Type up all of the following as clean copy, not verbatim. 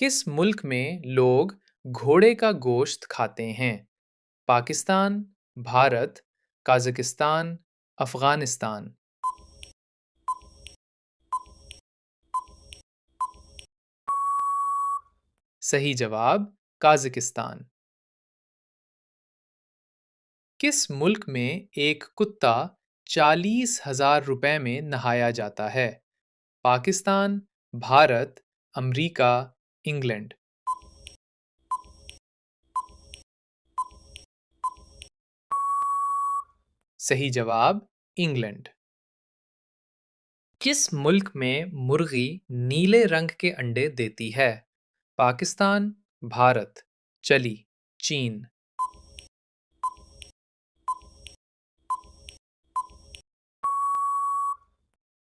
किस मुल्क में लोग घोड़े का गोश्त खाते हैं? पाकिस्तान, भारत, काज़ाकिस्तान, अफ़गानिस्तान। सही जवाब काज़ाकिस्तान। किस मुल्क में एक कुत्ता 40,000 रुपए में नहाया जाता है? पाकिस्तान, भारत, अमरीका, इंग्लैंड। सही जवाब इंग्लैंड। किस मुल्क में मुर्गी नीले रंग के अंडे देती है? पाकिस्तान, भारत, चली, चीन।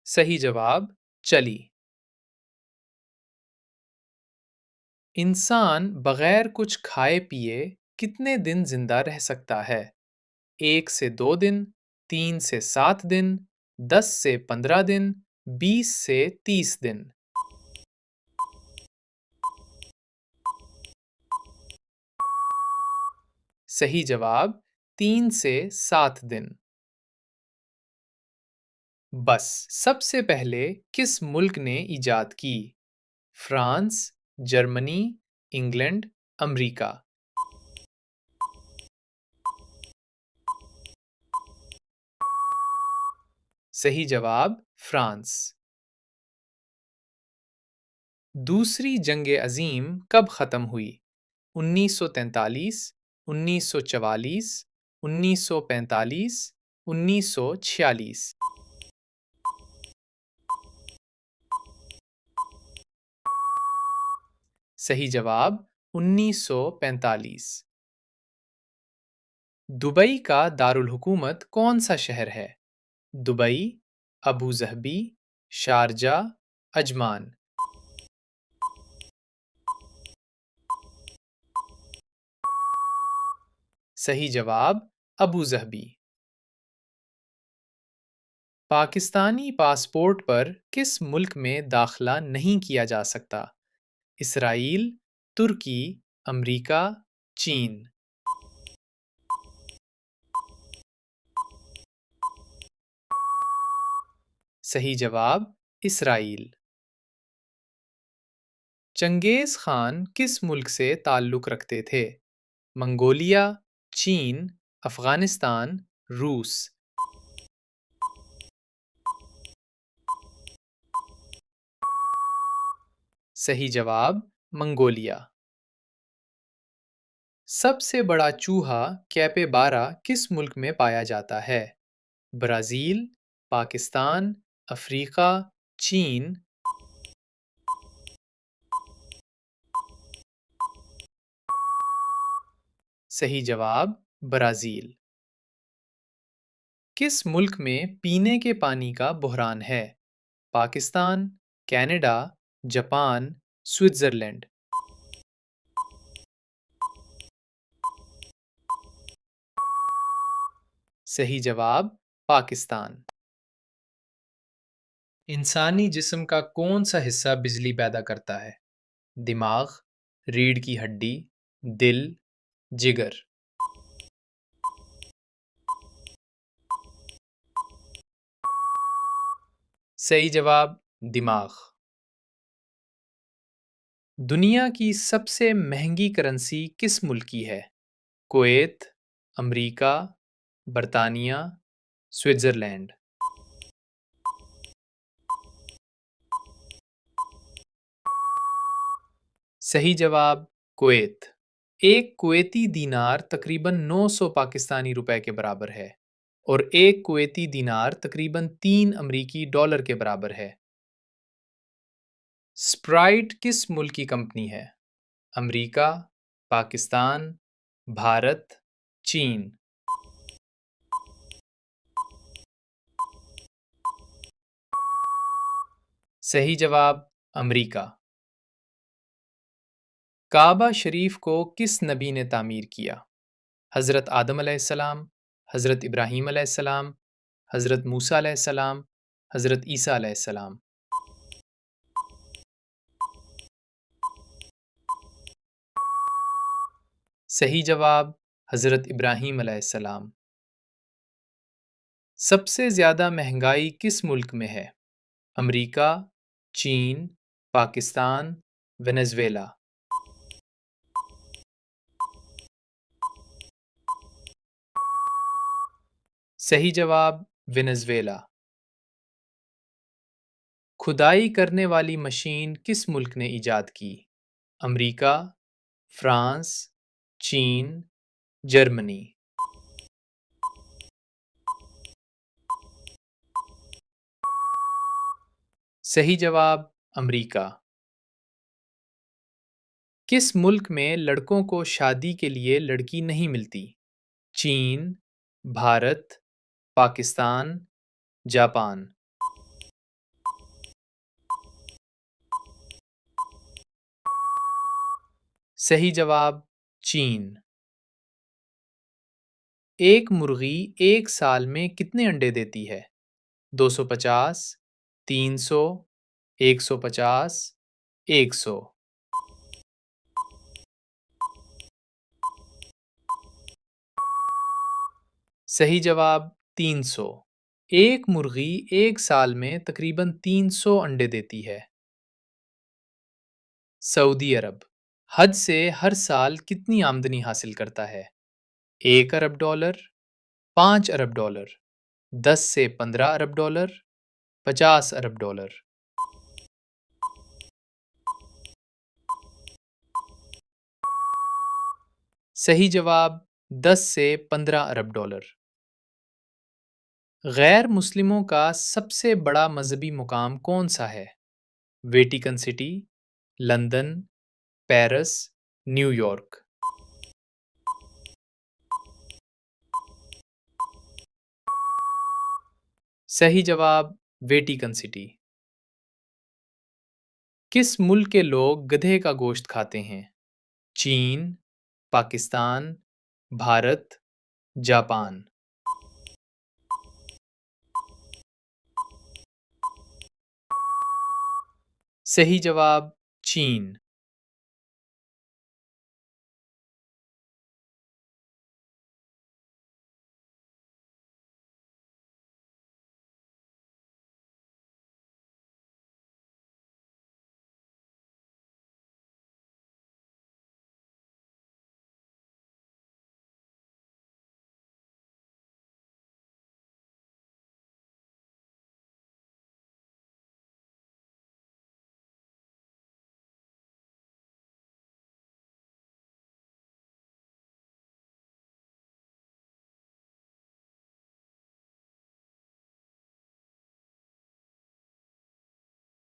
सही जवाब चली। इंसान बगैर कुछ खाए पिए कितने दिन जिंदा रह सकता है? 1 से 2 दिन, 3 से 7 दिन, 10 से 15 दिन, 20 से 30 दिन। सही जवाब 3 से 7 दिन। बस सबसे पहले किस मुल्क ने इजाद की? France, Germany, England, America. सही जवाब फ्रांस। दूसरी जंग अजीम कब ख़त्म हुई? 1943, 1944, 1945, 1946। सही जवाब 1945। दुबई का दारुल हुकूमत कौन सा शहर है? Dubai, Abu Dhabi, Sharjah, Ajman. सही जवाब अबू ज़हबी। पाकिस्तानी पासपोर्ट पर किस मुल्क में दाखिला नहीं किया जा सकता? इसराइल, तुर्की, अमरीका, चीन। सही जवाब इसराइल। चंगेज़ खान किस मुल्क से ताल्लुक़ रखते थे? मंगोलिया, चीन, अफ़गानिस्तान, रूस। सही जवाब मंगोलिया। सबसे बड़ा चूहा कैपिबारा किस मुल्क में पाया जाता है? ब्राज़ील, पाकिस्तान, अफ्रीका, चीन। सही जवाब ब्राज़ील। किस मुल्क में पीने के पानी का बहरान है? Pakistan, Canada, Japan, Switzerland. सही जवाब पाकिस्तान। इंसानी जिस्म का कौन सा हिस्सा बिजली पैदा करता है? दिमाग, रीढ़ की हड्डी, दिल, जिगर। सही जवाब दिमाग। दुनिया की सबसे महंगी करेंसी किस मुल्क की है? कुवैत, अमरीका, बरतानिया, स्विट्ज़रलैंड। सही जवाब कुवैत। एक कुवैती दीनार तकरीबन 900 पाकिस्तानी रुपए के बराबर है और एक कुवैती दीनार तकरीबन 3 अमरीकी डॉलर के बराबर है। स्प्राइट किस मुल्क की कंपनी है? अमरीका, पाकिस्तान, भारत, चीन। सही जवाब अमरीका। काबा शरीफ को किस नबी ने तामीर किया? हज़रत आदम अलैहिस्सलाम, हज़रत इब्राहीम अलैहिस्सलाम, हज़रत मूसा अलैहिस्सलाम, हज़रत ईसा अलैहिस्सलाम। सही जवाब हज़रत इब्राहीम अलैहिस्सलाम। सबसे ज़्यादा महंगाई किस मुल्क में है? अमेरिका, चीन, पाकिस्तान, वेनेज़ुएला। सही जवाब वेनेज़ुएला। खुदाई करने वाली मशीन किस मुल्क ने इजाद की? अमेरिका, फ्रांस, चीन, जर्मनी। सही जवाब अमेरिका। किस मुल्क में लड़कों को शादी के लिए लड़की नहीं मिलती? चीन, भारत, पाकिस्तान, जापान। सही जवाब चीन। एक मुर्गी एक साल में कितने अंडे देती है? 250, 300, 150, 100। सही जवाब 300। एक मुर्गी एक साल में तकरीबन 300 अंडे देती है। सऊदी अरब हज से हर साल कितनी आमदनी हासिल करता है? 1 अरब डॉलर, 5 अरब डॉलर, 10 से 15 अरब डॉलर, 50 अरब डॉलर। सही जवाब 10 से 15 अरब डॉलर। गैर मुस्लिमों का सबसे बड़ा मजहबी मुकाम कौन सा है? Vatican city, London, Paris, New York. सही जवाब वेटिकन सिटी। किस मुल्क के लोग गधे का गोश्त खाते हैं? चीन, पाकिस्तान, भारत, जापान। सही जवाब चीन।